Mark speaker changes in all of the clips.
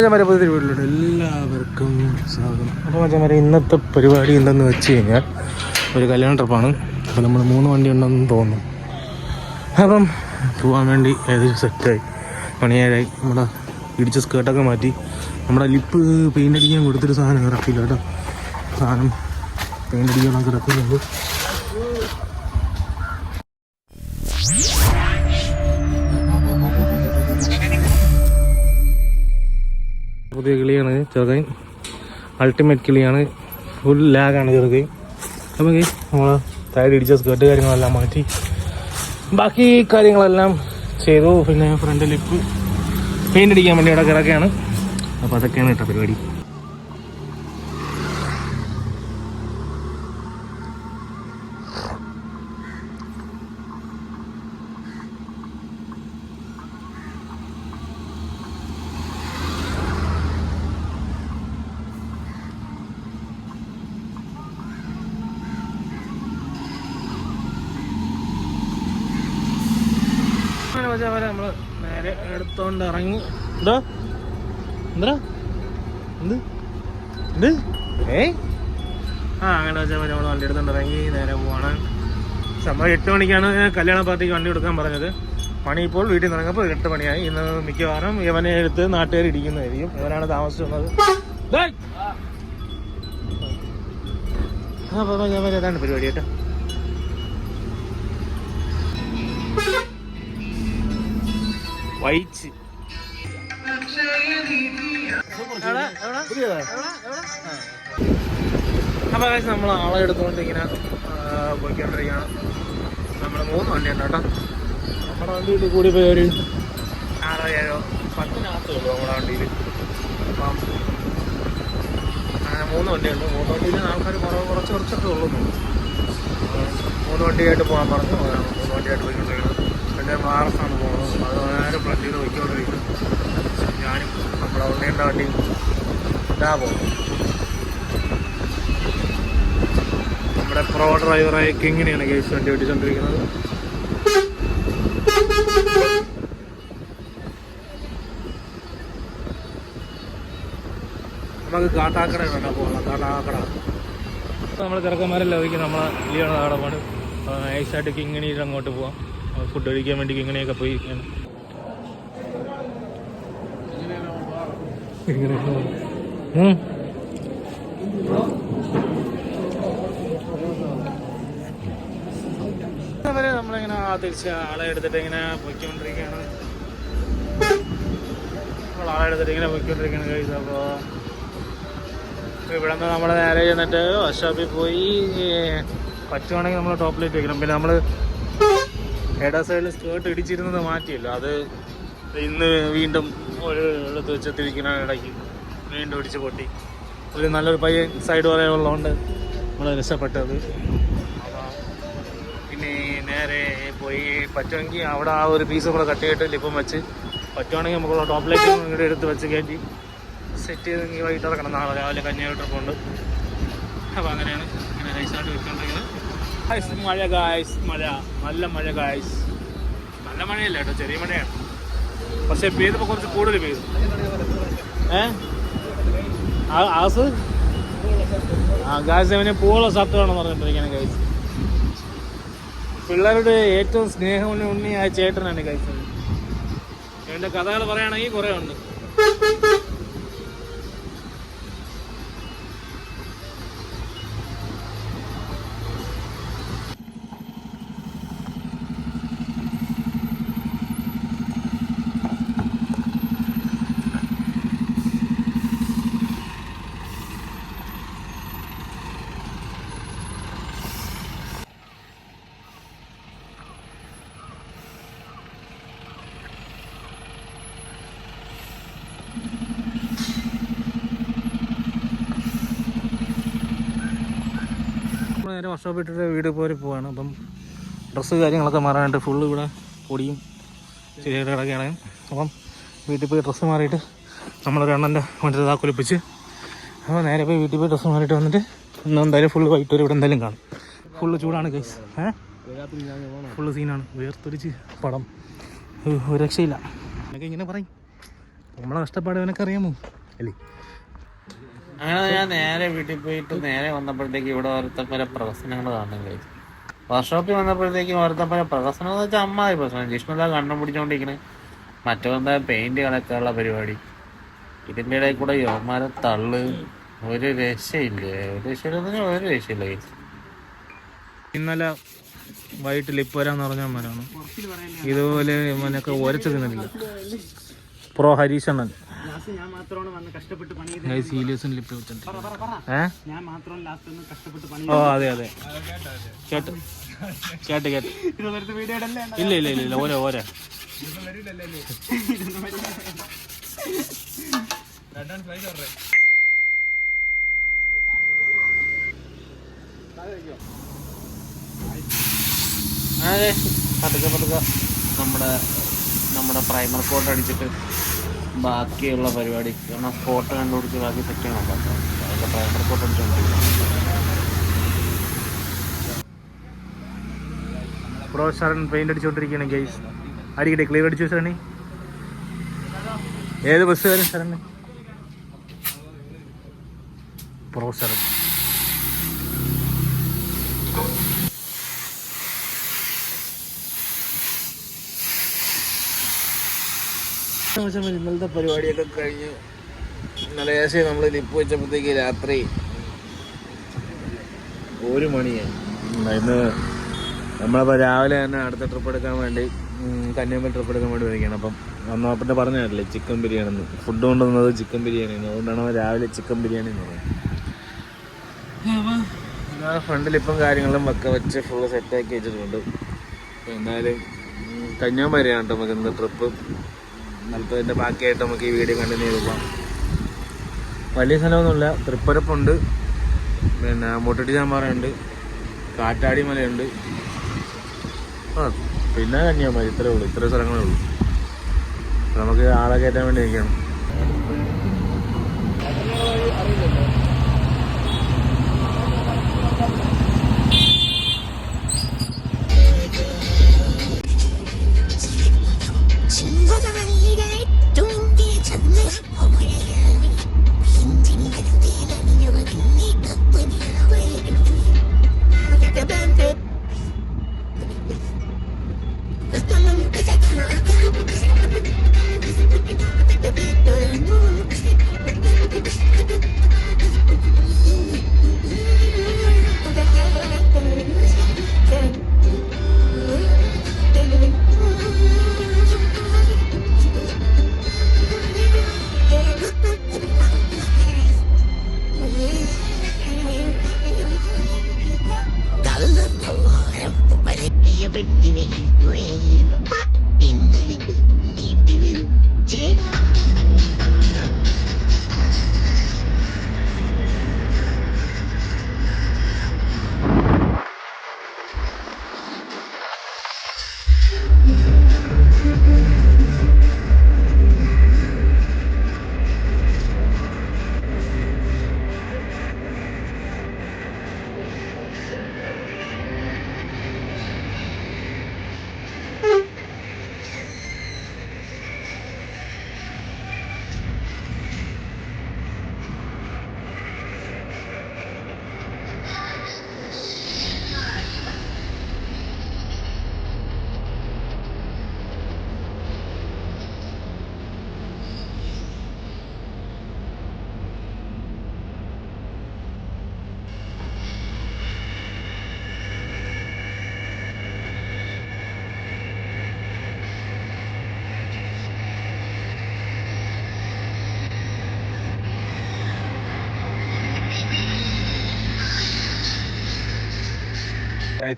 Speaker 1: വീട്ടിലുണ്ട് എല്ലാവർക്കും സ്വാഗതം. അപ്പോൾ മച്ചാമാരെ ഇന്നത്തെ പരിപാടി എന്തെന്ന് വെച്ച് കഴിഞ്ഞാൽ ഒരു കല്യാണ ട്രിപ്പാണ്. അപ്പോൾ നമ്മൾ 3 വണ്ടി ഉണ്ടെന്ന് തോന്നുന്നു. അപ്പം പോകാൻ വേണ്ടി ഏകദേശം സെറ്റായി. മണിയേഴായി. നമ്മുടെ ഇടിച്ച സ്കേർട്ടൊക്കെ മാറ്റി നമ്മുടെ ലിപ്പ് പെയിൻ്റ് അടിക്കാൻ കൊടുത്തൊരു സാധനം ഇറക്കില്ല കേട്ടോ. സാധനം പെയിൻ്റ് അടിക്കാനൊക്കെ ഇറക്കുന്നുണ്ട്. പുതിയ കിളിയാണ് ചെറുകൈ. അൾട്ടിമേറ്റ് കിളിയാണ്. ഫുൾ ലാഗാണ് ചെറുകൈ. അപ്പം നമ്മൾ സൈഡ് ഇടിച്ച സ്കേർട്ട് കാര്യങ്ങളെല്ലാം മാറ്റി ബാക്കി കാര്യങ്ങളെല്ലാം ചെയ്തു. പിന്നെ ഫ്രണ്ട് ലിപ്പ് പെയിൻ്റ് അടിക്കാൻ വേണ്ടി ഇവിടെ കിടക്കുകയാണ്. അപ്പോൾ അതൊക്കെയാണ് കേട്ടോ പരിപാടി. നമ്മൾ നേരെ എടുത്തോണ്ട് ഇറങ്ങി. എന്താ എന്താ എന്ത് എന്ത് അങ്ങനെ വെച്ചാൽ നമ്മൾ വണ്ടി എടുത്തോണ്ട് ഇറങ്ങി നേരെ പോവാണ്. സമയം 8 മണിക്കാണ് കല്യാണ പാർട്ടിക്ക് വണ്ടി കൊടുക്കാൻ പറഞ്ഞത്. പണി ഇപ്പോൾ വീട്ടിൽ നിന്ന് ഇറങ്ങപ്പോൾ 8 മണിയായി. ഇന്ന് മിക്കവാറും ഇവനെ എടുത്ത് നാട്ടുകാർ ഇടിക്കുന്നതായിരിക്കും. ഇവനാണ് താമസിച്ചുള്ളത്. അപ്പോൾ ഞാൻ ഏതാണ് പരിപാടി കേട്ടോ. വൈച്ച് അപ്പൊ നമ്മൾ ആളെ എടുത്തുകൊണ്ട് ഇങ്ങനെ പോയിക്കൊണ്ടിരിക്കുകയാണ്. നമ്മൾ 3 വണ്ടിയുണ്ട് കേട്ടോ. നമ്മുടെ വണ്ടിയിൽ കൂടി പോയി ഒരു 6-7 10-നകത്തേ ഉള്ളൂ നമ്മുടെ വണ്ടിയിൽ. അപ്പം അങ്ങനെ 3 വണ്ടിയുണ്ട്. 3 വണ്ടിയിൽ ആൾക്കാർ കുറച്ചൊക്കെ ഉള്ളൂ. 3 വണ്ടിയായിട്ട് പോകാൻ പറഞ്ഞു. 3 വണ്ടിയായിട്ട് പോയിക്കൊണ്ടിരിക്കുന്നത്. പിന്നെ മാറസാണ് പോകുന്നത്. അത് നേരെ ഫ്രണ്ടിൽ പോയിക്കൊണ്ടിരിക്കുന്നത്. ഞാനും നമ്മുടെ ഉണ്ണേൻ്റെ വണ്ടി ഇതാ പോകുന്നു. നമ്മുടെ പ്രോ ഡ്രൈവറായ കിങ്ങിനെയാണ് കേസ് വണ്ടി ഓടിച്ചുകൊണ്ടിരിക്കുന്നത്. നമുക്ക് കാട്ടാക്കട വേണ്ട പോകണം. കാട്ടാക്കട നമ്മൾ ചെറുക്കന്മാരെല്ലാം ഒരിക്കലും നമ്മളെ ലിയാണ് അവിടെ പോകണം. നൈസായിട്ട് കിങ്ങിണിയിൽ അങ്ങോട്ട് പോവാം. ഫുഡ് കഴിക്കാൻ വേണ്ടി ഇങ്ങനെയൊക്കെ പോയി വരെ നമ്മളിങ്ങനെ തിരിച്ച് ആളെ എടുത്തിട്ട് ഇങ്ങനെ പൊയ്ക്കൊണ്ടിരിക്കുകയാണ്. ആളെ എടുത്തിട്ട് ഇങ്ങനെ പൊയ്ക്കൊണ്ടിരിക്കുകയാണ് കഴിച്ചത്. അപ്പോൾ ഇവിടെ നിന്ന് നമ്മൾ നേരെ ചെന്നിട്ട് വർക്ക്ഷോപ്പിൽ പോയി പറ്റുവാണെങ്കിൽ നമ്മൾ ടോപ്പ് ലൈറ്റ് വെക്കണം. പിന്നെ നമ്മൾ ഇട സൈഡിൽ സ്കേർട്ട് ഇടിച്ചിരുന്നത് മാറ്റിയല്ലോ. അത് ഇന്ന് വീണ്ടും ഒരു എടുത്ത് വെച്ചെത്തിരിക്കുന്ന ഇടയ്ക്ക് വീണ്ടും ഇടിച്ച് പൊട്ടി. ഒരു നല്ലൊരു പയ്യൻ സൈഡ് വരെ ഉള്ളതുകൊണ്ട് നമ്മൾ രക്ഷപ്പെട്ടത്. പിന്നെ നേരെ പോയി പറ്റുമെങ്കിൽ അവിടെ ആ ഒരു പീസ് കൂടെ കട്ട് ചെയ്തിട്ട് ലിപ്പം വെച്ച് പറ്റുവാണെങ്കിൽ നമുക്കുള്ള ടോപ്പ് ലൈറ്റ് ഇവിടെ എടുത്ത് വെച്ച് കയറ്റി സെറ്റ് ചെയ്തെങ്കിൽ വൈകിട്ട് ഇറക്കണം. നാളെ രാവിലെ കന്യാകുട്ടപ്പുണ്ട്. അപ്പോൾ അങ്ങനെയാണ് ഇങ്ങനെ നൈസായിട്ട് വെച്ചുകൊണ്ടിരിക്കുന്നത്. മഴ ഗായ്സ്, മഴ, നല്ല മഴ ഗായ്സ്. നല്ല മഴയല്ല കേട്ടോ, ചെറിയ മഴയാണ്. പക്ഷെ പെയ്തപ്പോൾ കുറച്ച് കൂടുതൽ പെയ്തു. ആസ് ഗായ്സ് അവനെ പൂവുള്ള ഷർട്ട് വേണമെന്ന് പറഞ്ഞിട്ടിരിക്കുകയാണ് ഗായ്സ്. പിള്ളേരുടെ ഏറ്റവും സ്നേഹമുള്ള ഉണ്ണിയായ ചേട്ടനാണ് ഗായ്സ്. എൻ്റെ കഥകൾ പറയുകയാണെങ്കിൽ കുറേ ഉണ്ട്. നേരെ വർക്ക്ഷോപ്പ് ഇട്ടിട്ട് വീട് പോയി പോവാണ്. അപ്പം ഡ്രസ്സ് കാര്യങ്ങളൊക്കെ മാറാനായിട്ട് ഫുള്ള് ഇവിടെ പൊടിയും ശരിയായിട്ട് കിടക്കുകയാണ്. അപ്പം വീട്ടിൽ പോയി ഡ്രസ്സ് മാറിയിട്ട് നമ്മളൊരു അണ്ണൻ്റെ വണ്ടി താക്കൊലിപ്പിച്ച് അപ്പോൾ നേരെ പോയി വീട്ടിൽ പോയി ഡ്രസ്സ് മാറിയിട്ട് വന്നിട്ട് ഇന്ന് എന്തായാലും ഫുള്ള് വൈകിട്ട് വരെ ഇവിടെ എന്തായാലും കാണും. ഫുള്ള് ചൂടാണ് ഗൈസ്. ഫുള്ള് സീനാണ്. വേർത്തൊരിച്ച് പടം ഒരു രക്ഷയില്ല എന്നൊക്കെ ഇങ്ങനെ പറയും. നമ്മളെ കഷ്ടപ്പാട് അവനൊക്കറിയാമോ അല്ലേ?
Speaker 2: അങ്ങനെ ഞാൻ നേരെ വീട്ടിൽ പോയിട്ട് നേരെ വന്നപ്പോഴത്തേക്ക് ഇവിടെ ഓരോരുത്തപ്പല പ്രശ്നങ്ങൾ കാണാൻ കഴിച്ചു. വർക്ക്ഷോപ്പിൽ വന്നപ്പോഴത്തേക്കും ഓരോരുത്തപ്പല പ്രശ്നം എന്ന് വെച്ചാൽ അമ്മായി പ്രശ്നം. ജിഷ്ണുദാ കണ്ണും പിടിച്ചോണ്ടിരിക്കണേ, മറ്റൊന്ന് പെയിന്റ് കളക്കാനുള്ള പരിപാടി. ഇതിൻ്റെ ഇടയിൽ കൂടെ യോമാരെ തള്ളു. ഒരു രക്ഷയില്ലേ, ഒരു രക്ഷയില്ല.
Speaker 1: ഇന്നലെ വൈകിട്ട് ലിപ്പ് വരാന്ന് പറഞ്ഞാൽ മനാണ് ഇതുപോലെ ഇവനൊക്കെ ഒരച്ചെടുക്കുന്നില്ല. പ്രോ ഹരീഷണ്ണൻ സീരിയസ് ലിപ്പ് വെച്ചിട്ടുണ്ട്. ഓ അതെ അതെ കേട്ട് കേട്ട് കേട്ട്. ഇല്ല ഇല്ല ഇല്ല ഇല്ല ഓരോ ഓരോ
Speaker 2: അതെ പതുക്കെ പതുക്കെ നമ്മുടെ പ്രൈമർ കോട്ട് അടിച്ചിട്ട് ബാക്കിയുള്ള പരിപാടി. കാരണം ഫോട്ടോ കണ്ടുപിടിച്ച് ബാക്കി സെറ്റ് ചെയ്യണം. അതിൻ്റെ പ്രൈമർ കോട്ട് അടിച്ചുകൊണ്ടിരിക്കണം.
Speaker 1: പ്രോ ശരൺ പെയിന്റ് അടിച്ചുകൊണ്ടിരിക്കുകയാണ് ഗൈസ്. അടിക്കട്ടെ, ക്ലിയർ അടിച്ചു ശരണി. ഏത് ബസ്സുകാരൻ ശരണ്? പ്രോ ശരൺ. ഇന്നലത്തെ പരിപാടിയൊക്കെ കഴിഞ്ഞ് ഇന്നലെ ഏകദേശം നമ്മൾ ലിപ്പ് വെച്ചപ്പോഴത്തേക്ക് രാത്രി 1 മണിയായി. ഇന്ന് നമ്മളപ്പോൾ രാവിലെ തന്നെ അടുത്ത ട്രിപ്പ് എടുക്കാൻ വേണ്ടി കന്യാകുമാരി ട്രിപ്പ് എടുക്കാൻ വേണ്ടി വരികയാണ്. അപ്പം വന്നപ്പോൾ പറഞ്ഞതല്ലേ ചിക്കൻ ബിരിയാണി എന്ന്. ഫുഡ് കൊണ്ടുവന്നത് ചിക്കൻ ബിരിയാണി. അതുകൊണ്ടാണ് രാവിലെ ചിക്കൻ ബിരിയാണി എന്ന് പറയുന്നത്. ഫ്രണ്ട് ലിപ്പും കാര്യങ്ങളും ഒക്കെ വെച്ച് ഫുള്ള് സെറ്റാക്കി വെച്ചിട്ടുണ്ട്. എന്തായാലും കന്യാകുമാരിയാണ് കേട്ടോ നമുക്ക് ഇന്ന് ട്രിപ്പ്. ഇന്നലത്തെ ബാക്കിയായിട്ട് നമുക്ക് ഈ വീഡിയോ കണ്ടിന്യൂ ചെയ്ത് പോകാം. വലിയ സ്ഥലമൊന്നുമില്ല. തൃപ്പരപ്പുണ്ട്, പിന്നെ മുട്ടട്ടി ചാമ്പാറയുണ്ട്, കാറ്റാടി മലയുണ്ട്, പിന്നെ കന്യാകുമാരി. ഇത്രേ ഉള്ളൂ, ഇത്ര സ്ഥലങ്ങളേ ഉള്ളൂ. നമുക്ക് ആളെ കയറ്റാൻ വേണ്ടി ഇരിക്കണം.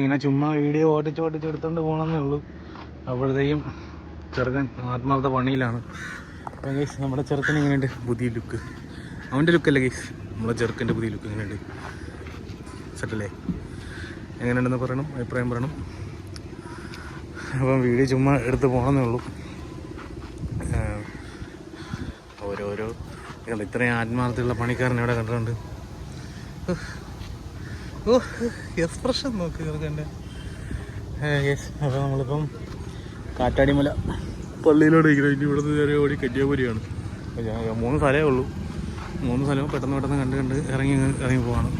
Speaker 1: ഇങ്ങനെ ചുമ്മാ വീഡിയോ ഓടിച്ചെടുത്തോണ്ട് പോകണമെന്നേ ഉള്ളൂ. അപ്പോഴത്തേക്കും ചെറുക്കൻ ആത്മാർത്ഥ പണിയിലാണ്. അപ്പം ഗൈസ് നമ്മുടെ ചെറുക്കൻ ഇങ്ങനെയുണ്ട് പുതിയ ലുക്ക്. അവൻ്റെ ലുക്കല്ല ഗൈസ്, നമ്മുടെ ചെറുക്കൻ്റെ പുതിയ ലുക്ക് ഇങ്ങനെയുണ്ട്. സെറ്റല്ലേ? എങ്ങനെയുണ്ടെന്ന് പറയണം, അഭിപ്രായം പറയണം. അപ്പം വീഡിയോ ചുമ്മാ എടുത്ത് പോകണമെന്നേ ഉള്ളൂ. ഓരോരോ ഇത്രയും ആത്മാർത്ഥമുള്ള പണിക്കാരനെ ഇവിടെ കണ്ടിട്ടുണ്ട്. ഓ എക്സ്പ്രഷൻ നോക്ക് ചെറുക്കൻ്റെ. യെസ്. അപ്പോൾ നമ്മളിപ്പം കാറ്റാടിമല പള്ളിയിലോട്ട് ഇരിക്കണം. ഇനി ഇവിടെ നിന്ന് ചെറിയ ഓടി കന്യാകുമാരിയാണ്. 3 സ്ഥലമേ ഉള്ളൂ. 3 സ്ഥലവും പെട്ടെന്ന് കണ്ട് ഇറങ്ങി പോവാണ്.